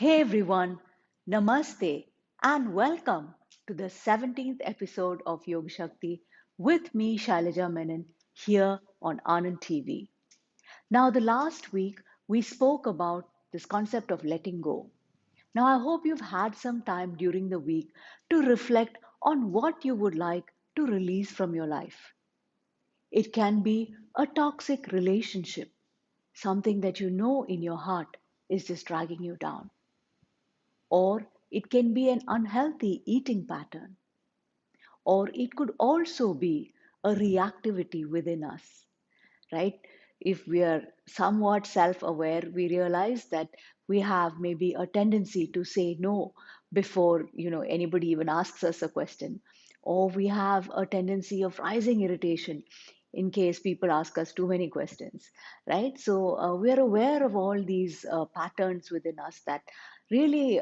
Hey everyone, Namaste and welcome to the 17th episode of Yoga Shakti with me, Shailaja Menon, here on Anand Tv. Now, the last week we spoke about this concept of letting go. Now, I hope you've had some time during the week to reflect on what you would like to release from your life. It can be a toxic relationship, something that you know in your heart is just dragging you down. Or it can be an unhealthy eating pattern, or it could also be a reactivity within us, right? If we are somewhat self aware, we realize that we have maybe a tendency to say no before anybody even asks us a question, or we have a tendency of rising irritation in case people ask us too many questions, right? So we are aware of all these patterns within us that really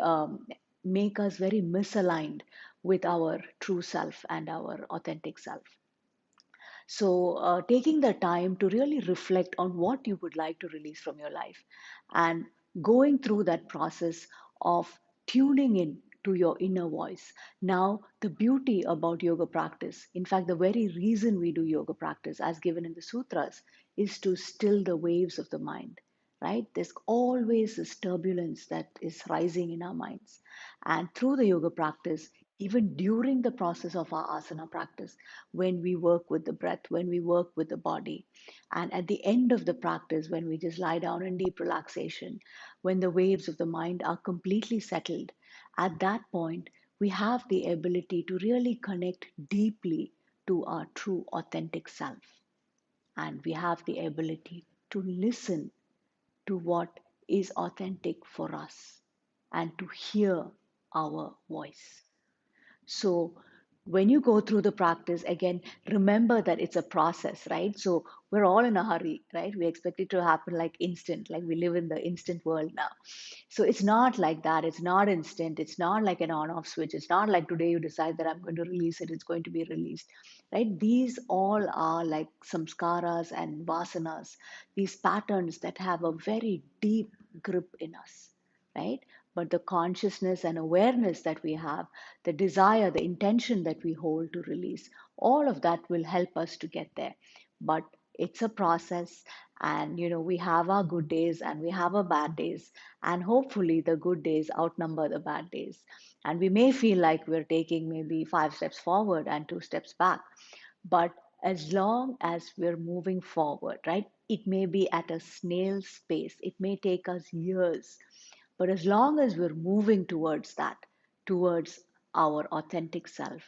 make us very misaligned with our true self and our authentic self. So, taking the time to really reflect on what you would like to release from your life and going through that process of tuning in to your inner voice. Now, the beauty about yoga practice, in fact, the very reason we do yoga practice, as given in the sutras, is to still the waves of the mind, right? There's always this turbulence that is rising in our minds. And through the yoga practice, even during the process of our asana practice, when we work with the breath, when we work with the body, and at the end of the practice, when we just lie down in deep relaxation, when the waves of the mind are completely settled, at that point, we have the ability to really connect deeply to our true authentic self. And we have the ability to listen to what is authentic for us and to hear our voice. So, when you go through the practice, again, remember that it's a process, right? So, we're all in a hurry, right? We expect it to happen like instant, like we live in the instant world now. So, it's not like that. It's not instant. It's not like an on off switch. It's not like today you decide that I'm going to release it, it's going to be released, right? These all are like samskaras and vasanas, these patterns that have a very deep grip in us, right? But the consciousness and awareness that we have, the desire, the intention that we hold to release, all of that will help us to get there. But it's a process, and we have our good days and we have our bad days, and hopefully the good days outnumber the bad days. And we may feel like we're taking maybe 5 steps forward and 2 steps back, but as long as we're moving forward, right? It may be at a snail's pace, it may take us years, but as long as we're moving towards that, towards our authentic self,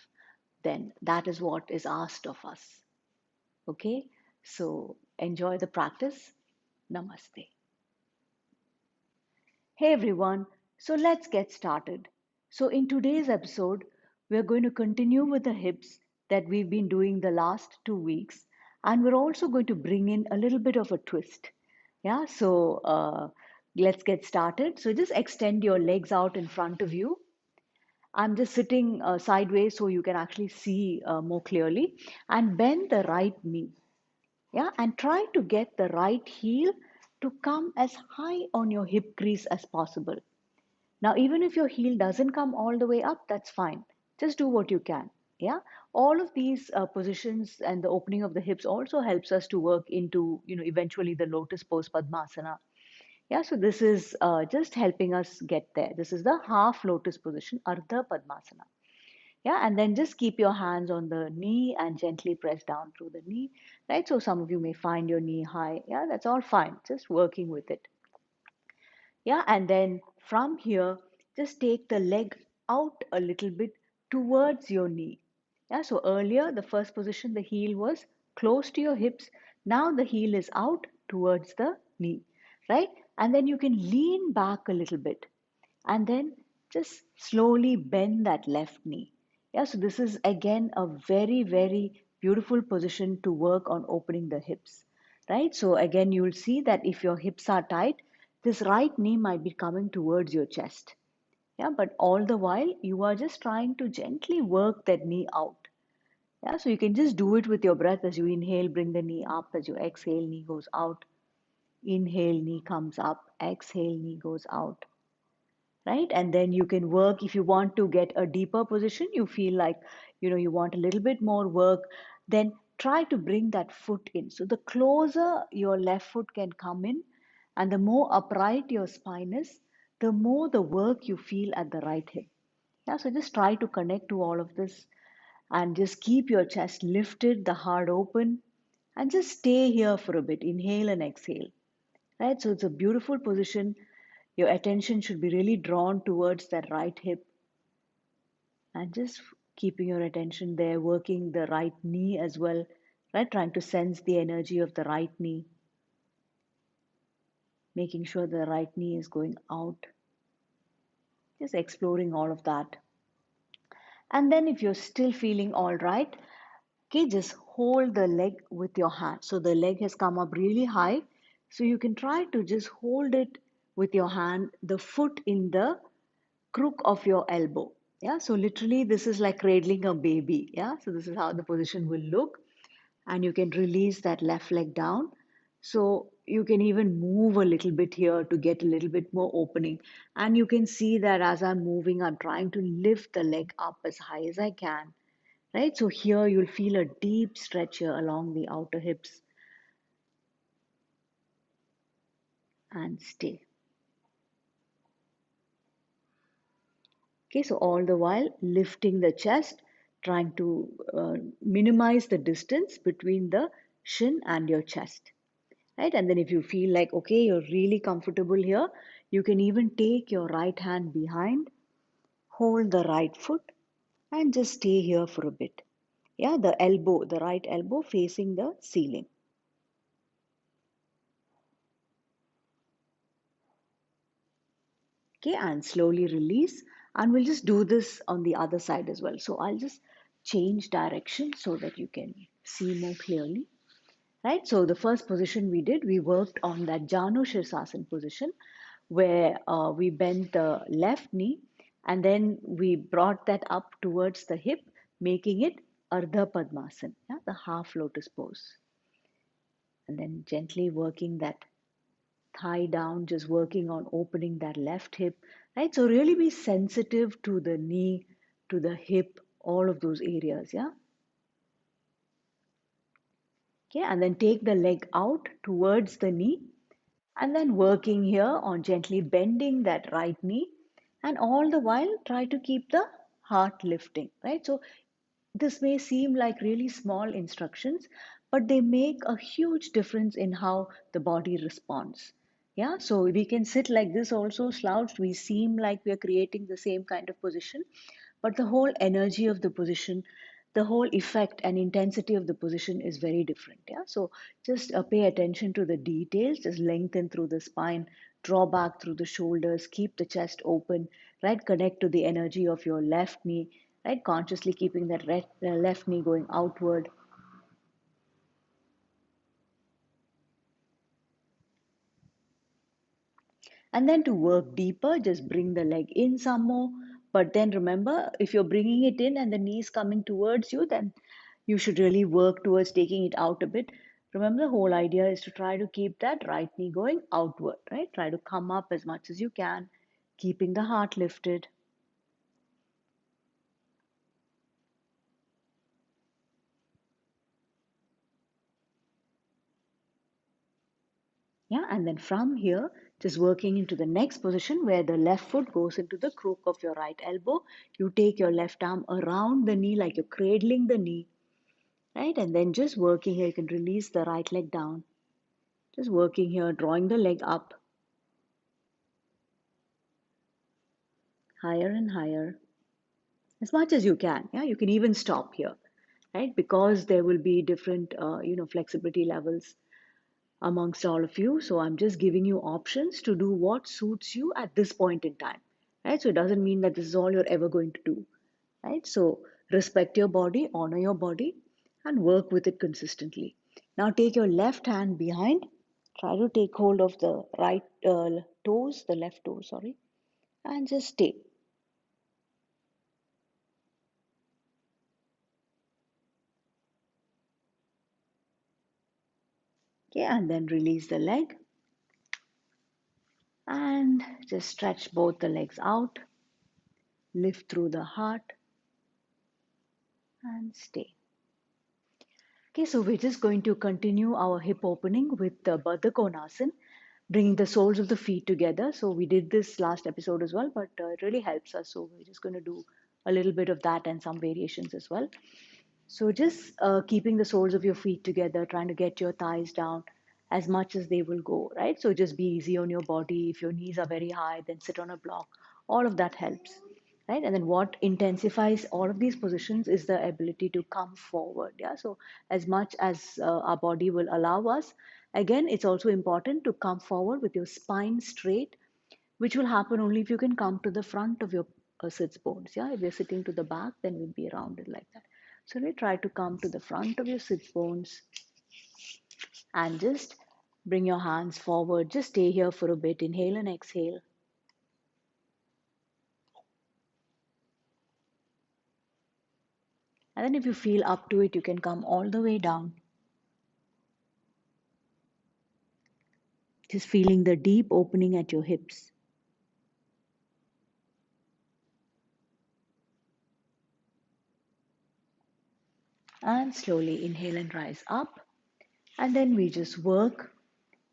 then that is what is asked of us. Okay? So enjoy the practice. Namaste. Hey everyone. So let's get started. So in today's episode, we're going to continue with the hips that we've been doing the last 2 weeks. And we're also going to bring in a little bit of a twist. Yeah, so let's get started. So just extend your legs out in front of you. I'm just sitting sideways so you can actually see more clearly. And bend the right knee. Yeah, and try to get the right heel to come as high on your hip crease as possible. Now, even if your heel doesn't come all the way up, that's fine. Just do what you can. Yeah, all of these positions and the opening of the hips also helps us to work into, eventually the lotus pose Padmasana. Yeah, so this is just helping us get there. This is the half lotus position, Ardha Padmasana. Yeah, and then just keep your hands on the knee and gently press down through the knee, right? So some of you may find your knee high. Yeah, that's all fine. Just working with it. Yeah, and then from here, just take the leg out a little bit towards your knee. Yeah, so earlier, the first position, the heel was close to your hips. Now the heel is out towards the knee, right? And then you can lean back a little bit and then just slowly bend that left knee. Yeah, so this is again a very, very beautiful position to work on opening the hips, right? So again, you'll see that if your hips are tight, this right knee might be coming towards your chest. Yeah, but all the while, you are just trying to gently work that knee out. Yeah, so you can just do it with your breath. As you inhale, bring the knee up. As you exhale, knee goes out. Inhale, knee comes up. Exhale, knee goes out. right? And then you can work if you want to get a deeper position, you feel like, you want a little bit more work, then try to bring that foot in. So the closer your left foot can come in and the more upright your spine is, the more the work you feel at the right hip. Yeah, so just try to connect to all of this and just keep your chest lifted, the heart open, and just stay here for a bit. Inhale and exhale. Right? So it's a beautiful position. Your attention should be really drawn towards that right hip and just keeping your attention there, working the right knee as well, right? Trying to sense the energy of the right knee, making sure the right knee is going out, just exploring all of that. And then if you're still feeling all right, okay, just hold the leg with your hand. So the leg has come up really high. So you can try to just hold it with your hand, the foot in the crook of your elbow. Yeah, so literally this is like cradling a baby. Yeah, so this is how the position will look. And you can release that left leg down. So you can even move a little bit here to get a little bit more opening. And you can see that as I'm moving, I'm trying to lift the leg up as high as I can. Right? So here you'll feel a deep stretch here along the outer hips and stay. Okay, so all the while lifting the chest, trying to minimize the distance between the shin and your chest. Right? And then if you feel like, okay, you're really comfortable here, you can even take your right hand behind, hold the right foot, and just stay here for a bit. Yeah, the right elbow facing the ceiling. Okay, and slowly release. And we'll just do this on the other side as well. So I'll just change direction so that you can see more clearly. Right, so the first position we did, we worked on that Janu Shirsasana position where we bent the left knee and then we brought that up towards the hip, making it Ardha Padmasana, yeah, the half lotus pose. And then gently working that thigh down, just working on opening that left hip, right? So really be sensitive to the knee, to the hip, all of those areas, yeah? Okay, and then take the leg out towards the knee and then working here on gently bending that right knee and all the while try to keep the heart lifting, right? So this may seem like really small instructions, but they make a huge difference in how the body responds. Yeah, so we can sit like this also slouched. We seem like we are creating the same kind of position, but the whole energy of the position, the whole effect and intensity of the position is very different. Yeah, so just pay attention to the details, just lengthen through the spine, draw back through the shoulders, keep the chest open, right? Connect to the energy of your left knee, right? Consciously keeping that left knee going outward. And then to work deeper, just bring the leg in some more. But then remember, if you're bringing it in and the knee is coming towards you, then you should really work towards taking it out a bit. Remember, the whole idea is to try to keep that right knee going outward, right? Try to come up as much as you can, keeping the heart lifted. Yeah, and then from here, just working into the next position where the left foot goes into the crook of your right elbow. You take your left arm around the knee like you're cradling the knee, right? And then just working here, you can release the right leg down. Just working here, drawing the leg up higher and higher as much as you can. Yeah, you can even stop here, right? Because there will be different, flexibility levels amongst all of you. So I'm just giving you options to do what suits you at this point in time, right? So it doesn't mean that this is all you're ever going to do, right? So respect your body, honor your body, and work with it consistently. Now take your left hand behind. Try to take hold of the right toes, the left toe, sorry, and just stay. Okay, and then release the leg And just stretch both the legs out, lift through the heart, and stay. Okay, so we're just going to continue our hip opening with the Baddha Konasana, bringing the soles of the feet together. So we did this last episode as well, but it really helps us. So we're just going to do a little bit of that and some variations as well. So just keeping the soles of your feet together, trying to get your thighs down as much as they will go, right? So just be easy on your body. If your knees are very high, then sit on a block. All of that helps, right? And then what intensifies all of these positions is the ability to come forward. Yeah. So as much as our body will allow us, again, it's also important to come forward with your spine straight, which will happen only if you can come to the front of your sits bones. Yeah, if you're sitting to the back, then we'll be rounded like that. So we try to come to the front of your sits bones and just bring your hands forward. Just stay here for a bit. Inhale and exhale. And then if you feel up to it, you can come all the way down. Just feeling the deep opening at your hips. And slowly inhale and rise up. And then we just work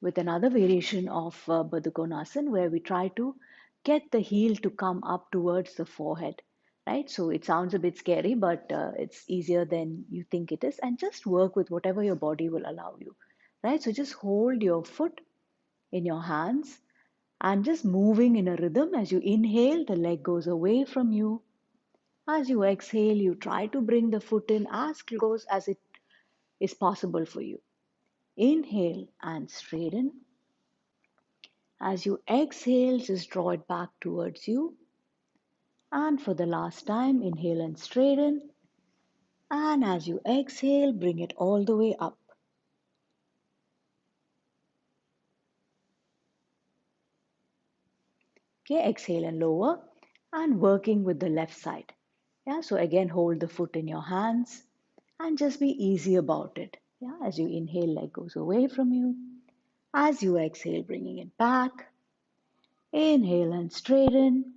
with another variation of Baddha Konasana where we try to get the heel to come up towards the forehead, right? So it sounds a bit scary, but it's easier than you think it is. And just work with whatever your body will allow you, right? So just hold your foot in your hands and just moving in a rhythm. As you inhale, the leg goes away from you. As you exhale, you try to bring the foot in as close as it is possible for you. Inhale and straighten. As you exhale, just draw it back towards you. And for the last time, inhale and straighten. And as you exhale, bring it all the way up. Okay, exhale and lower. And working with the left side. Yeah, so again, hold the foot in your hands and just be easy about it. Yeah, as you inhale, leg goes away from you. As you exhale, bringing it back. Inhale and straighten.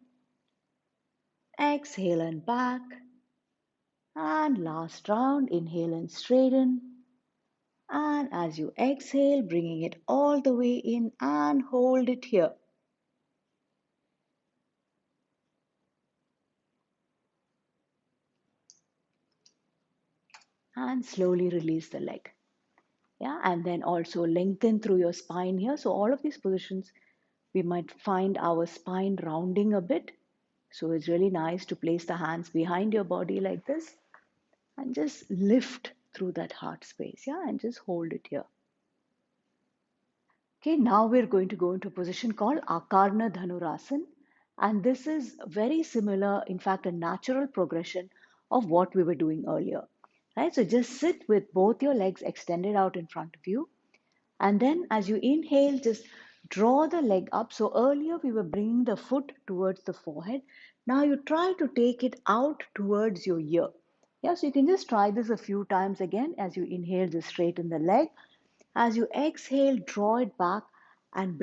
Exhale and back. And last round, inhale and straighten. And as you exhale, bringing it all the way in and hold it here. And slowly release the leg. Yeah, and then also lengthen through your spine here. So all of these positions, we might find our spine rounding a bit. So it's really nice to place the hands behind your body like this and just lift through that heart space. Yeah, and just hold it here. Okay, now we're going to go into a position called Akarna Dhanurasana. And this is very similar, in fact, a natural progression of what we were doing earlier. Right? So just sit with both your legs extended out in front of you. And then as you inhale, just draw the leg up. So earlier we were bringing the foot towards the forehead. Now you try to take it out towards your ear. Yeah, so you can just try this a few times again. As you inhale, just straighten the leg. As you exhale, draw it back and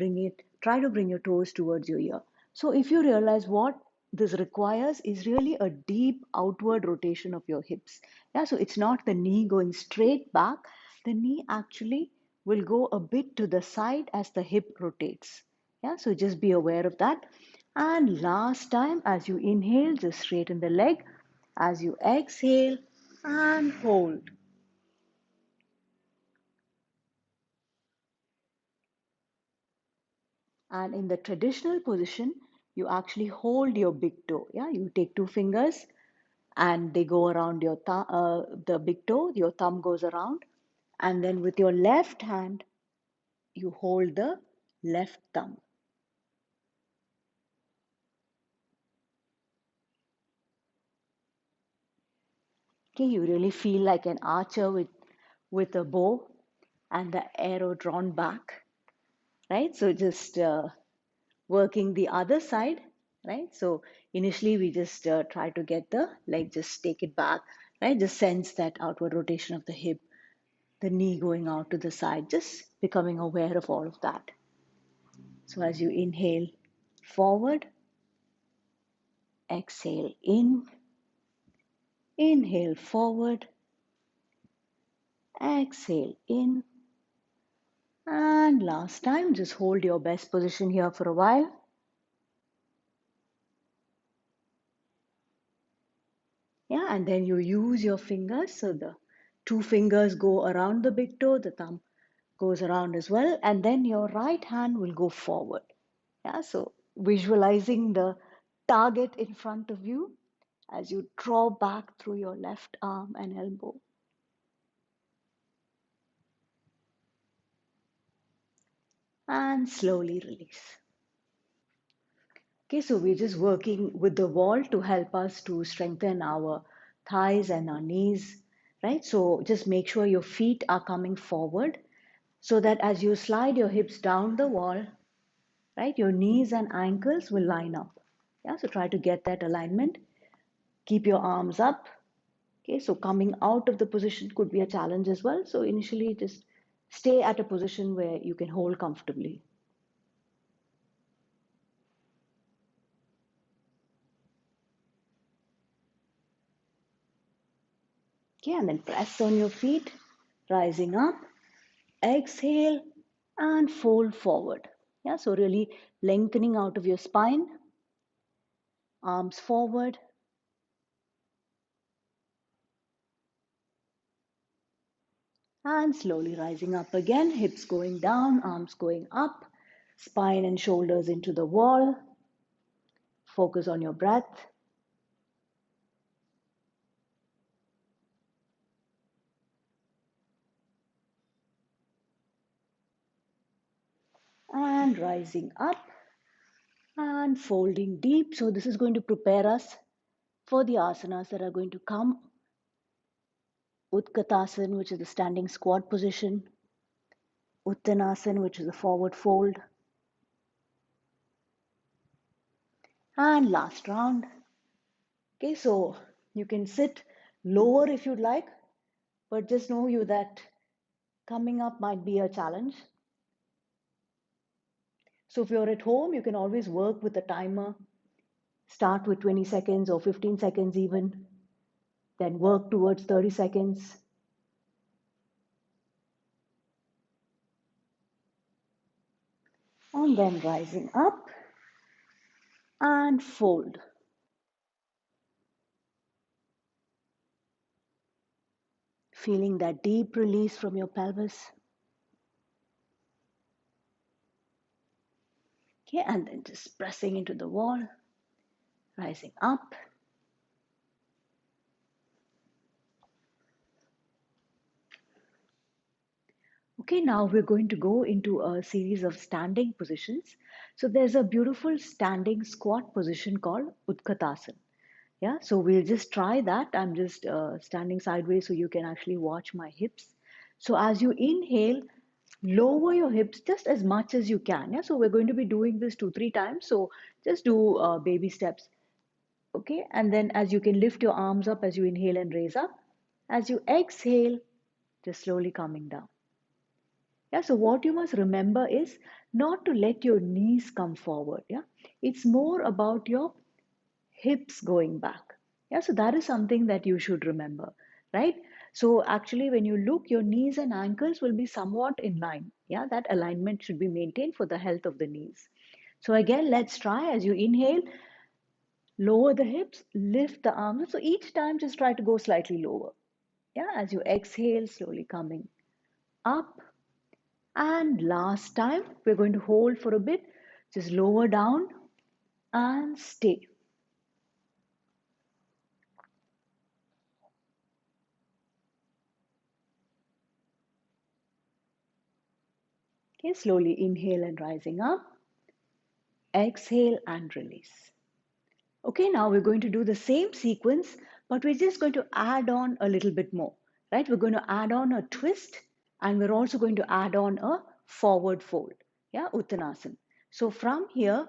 try to bring your toes towards your ear. So if you realize what this requires is really a deep outward rotation of your hips. Yeah, so it's not the knee going straight back. The knee actually will go a bit to the side as the hip rotates. Yeah, so just be aware of that. And last time, as you inhale, just straighten the leg. As you exhale and hold. And in the traditional position, you actually hold your big toe. Yeah, you take two fingers and they go around the big toe. Your thumb goes around, and then with your left hand, you hold the left thumb. Okay, you really feel like an archer with a bow and the arrow drawn back, right? So just working the other side, right? So initially we just try to get the leg, just take it back, right? Just sense that outward rotation of the hip, the knee going out to the side, just becoming aware of all of that. So as you inhale forward, exhale in, inhale forward, exhale in, and last time, just hold your best position here for a while. Yeah, and then you use your fingers. So the two fingers go around the big toe, the thumb goes around as well, and then your right hand will go forward. Yeah, so visualizing the target in front of you as you draw back through your left arm and elbow. And slowly release. Okay, so we're just working with the wall to help us to strengthen our thighs and our knees, right? So just make sure your feet are coming forward so that as you slide your hips down the wall, right, your knees and ankles will line up. Yeah, so try to get that alignment. Keep your arms up. Okay, so coming out of the position could be a challenge as well. So initially just stay at a position where you can hold comfortably. Okay, and then press on your feet, rising up, exhale, and fold forward. Yeah, so really lengthening out of your spine, arms forward, and slowly rising up again, hips going down, arms going up, spine and shoulders into the wall. Focus on your breath. And rising up and folding deep. So this is going to prepare us for the asanas that are going to come. Utkatasana, which is the standing squat position. Uttanasana, which is a forward fold. And last round. Okay, so you can sit lower if you'd like, but just know you that coming up might be a challenge. So if you're at home, you can always work with a timer. Start with 20 seconds or 15 seconds even, then work towards 30 seconds. And then rising up and fold. Feeling that deep release from your pelvis. Okay, and then just pressing into the wall, rising up. Okay, now we're going to go into a series of standing positions. So there's a beautiful standing squat position called Utkatasana. Yeah, so we'll just try that. I'm just standing sideways so you can actually watch my hips. So as you inhale, lower your hips just as much as you can. Yeah, so we're going to be doing this 2-3 times. So just do baby steps. Okay, and then as you can lift your arms up as you inhale and raise up. As you exhale, just slowly coming down. Yeah, so what you must remember is not to let your knees come forward. Yeah, it's more about your hips going back. Yeah, so that is something that you should remember, right? So actually, when you look, your knees and ankles will be somewhat in line. Yeah, that alignment should be maintained for the health of the knees. So again, let's try as you inhale, lower the hips, lift the arms. So each time, just try to go slightly lower. Yeah, as you exhale, slowly coming up. And last time, we're going to hold for a bit, just lower down and stay. Okay, slowly inhale and rising up. Exhale and release. Okay, now we're going to do the same sequence, but we're just going to add on a little bit more, right? We're going to add on a twist and we're also going to add on a forward fold, yeah, Uttanasana. So from here,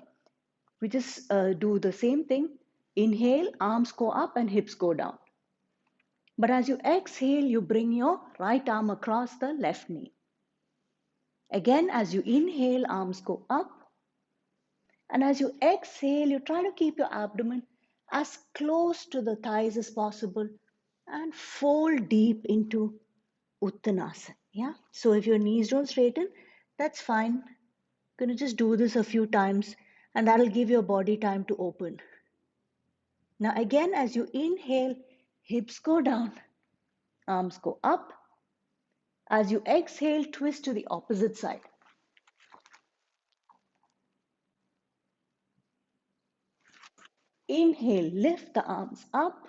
we just do the same thing. Inhale, arms go up and hips go down. But as you exhale, you bring your right arm across the left knee. Again, as you inhale, arms go up. And as you exhale, you try to keep your abdomen as close to the thighs as possible and fold deep into Uttanasana. Yeah. So if your knees don't straighten, that's fine. Gonna just do this a few times and that'll give your body time to open. Now again, as you inhale, hips go down, arms go up. As you exhale, twist to the opposite side. Inhale, lift the arms up.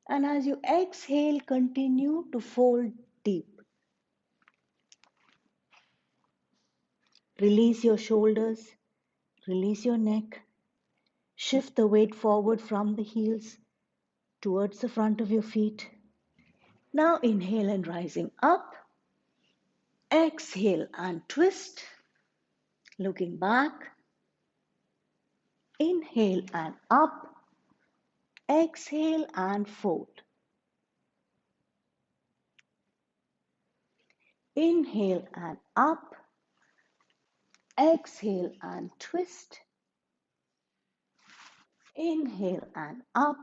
And as you exhale, continue to fold deep. Release your shoulders, release your neck. Shift the weight forward from the heels towards the front of your feet. Now inhale and rising up. Exhale and twist. Looking back. Inhale and up. Exhale and fold. Inhale and up. Exhale and twist. Inhale and up.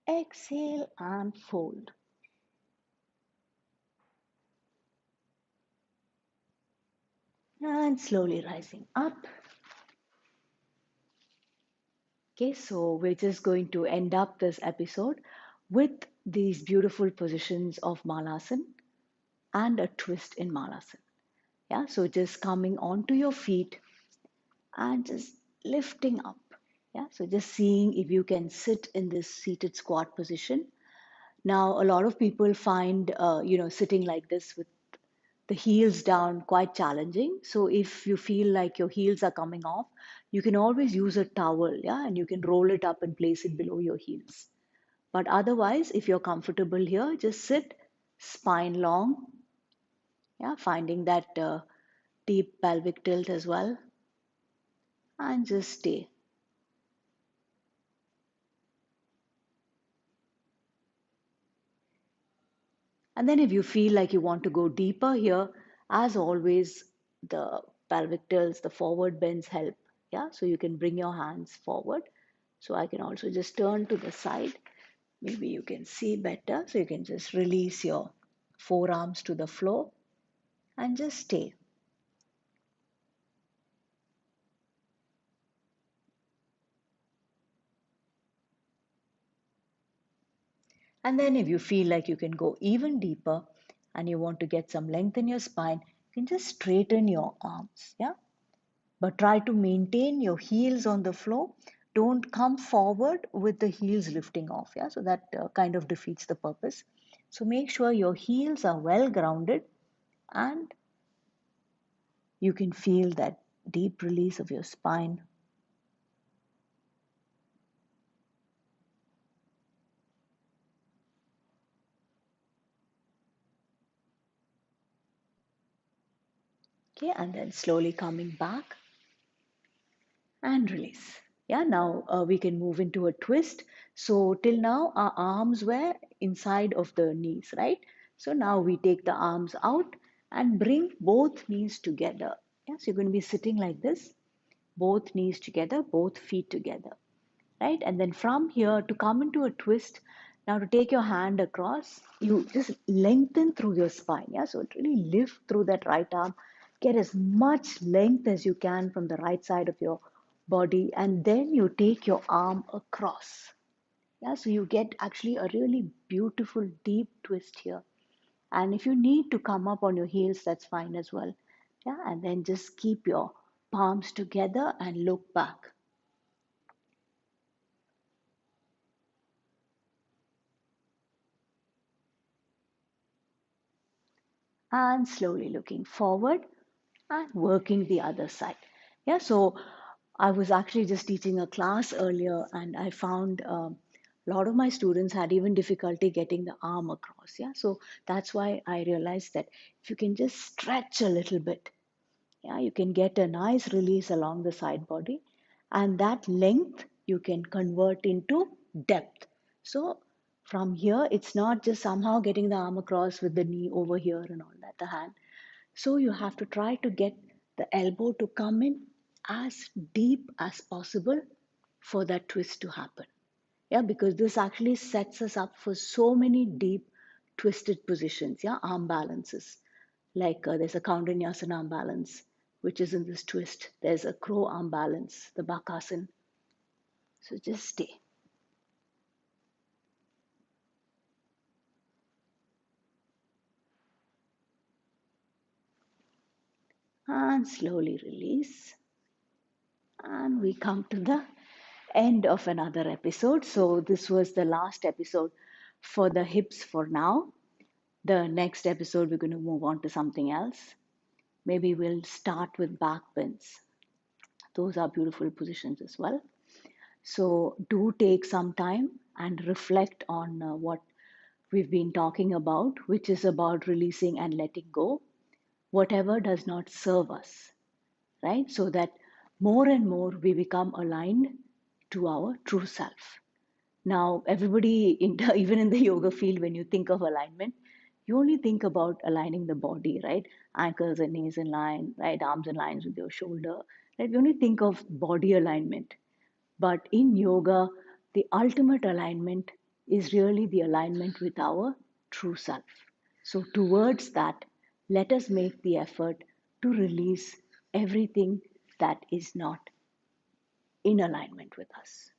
Exhale and fold. And slowly rising up. Okay, so we're just going to end up this episode with these beautiful positions of Malasana and a twist in Malasana. Yeah, so just coming onto your feet and just lifting up. Yeah, so just seeing if you can sit in this seated squat position. Now, a lot of people find, sitting like this with the heels down quite challenging. So if you feel like your heels are coming off, you can always use a towel, yeah, and you can roll it up and place it below your heels. But otherwise, if you're comfortable here, just sit spine long, yeah, finding that deep pelvic tilt as well, and just stay. And then if you feel like you want to go deeper here, as always, the pelvic tilts, the forward bends help. Yeah, so you can bring your hands forward. So I can also just turn to the side. Maybe you can see better. So you can just release your forearms to the floor and just stay. And then if you feel like you can go even deeper and you want to get some length in your spine, you can just straighten your arms. Yeah. But try to maintain your heels on the floor. Don't come forward with the heels lifting off. Yeah. So that kind of defeats the purpose. So make sure your heels are well grounded and you can feel that deep release of your spine. Okay. And then slowly coming back and release. Yeah, now we can move into a twist. So till now our arms were inside of the knees, right? So now we take the arms out and bring both knees together. Yeah, so you're going to be sitting like this, both knees together, both feet together, right? And then from here to come into a twist, now to take your hand across, you just lengthen through your spine. Yeah, so really lift through that right arm, get as much length as you can from the right side of your body, and then you take your arm across. Yeah, so you get actually a really beautiful deep twist here. And if you need to come up on your heels, that's fine as well. Yeah, and then just keep your palms together and look back. And slowly looking forward and working the other side. Yeah, so I was actually just teaching a class earlier and I found a lot of my students had even difficulty getting the arm across. Yeah, so that's why I realized that if you can just stretch a little bit, yeah, you can get a nice release along the side body, and that length you can convert into depth. So from here, it's not just somehow getting the arm across with the knee over here and all that, the hand. So you have to try to get the elbow to come in as deep as possible for that twist to happen. Yeah, because this actually sets us up for so many deep twisted positions. Yeah, arm balances. Like there's a Kaundinyasana arm balance, which is in this twist. There's a crow arm balance, the Bakasana. So just stay. And slowly release. And we come to the end of another episode. So this was the last episode for the hips for now. The next episode, we're going to move on to something else. Maybe we'll start with back bends. Those are beautiful positions as well. So do take some time and reflect on what we've been talking about, which is about releasing and letting go whatever does not serve us, right? So that more and more we become aligned to our true self. Now, everybody, even in the yoga field, when you think of alignment, you only think about aligning the body, right? Ankles and knees in line, right? Arms in lines with your shoulder, right? We only think of body alignment. But in yoga, the ultimate alignment is really the alignment with our true self. So, towards that, let us make the effort to release everything that is not in alignment with us.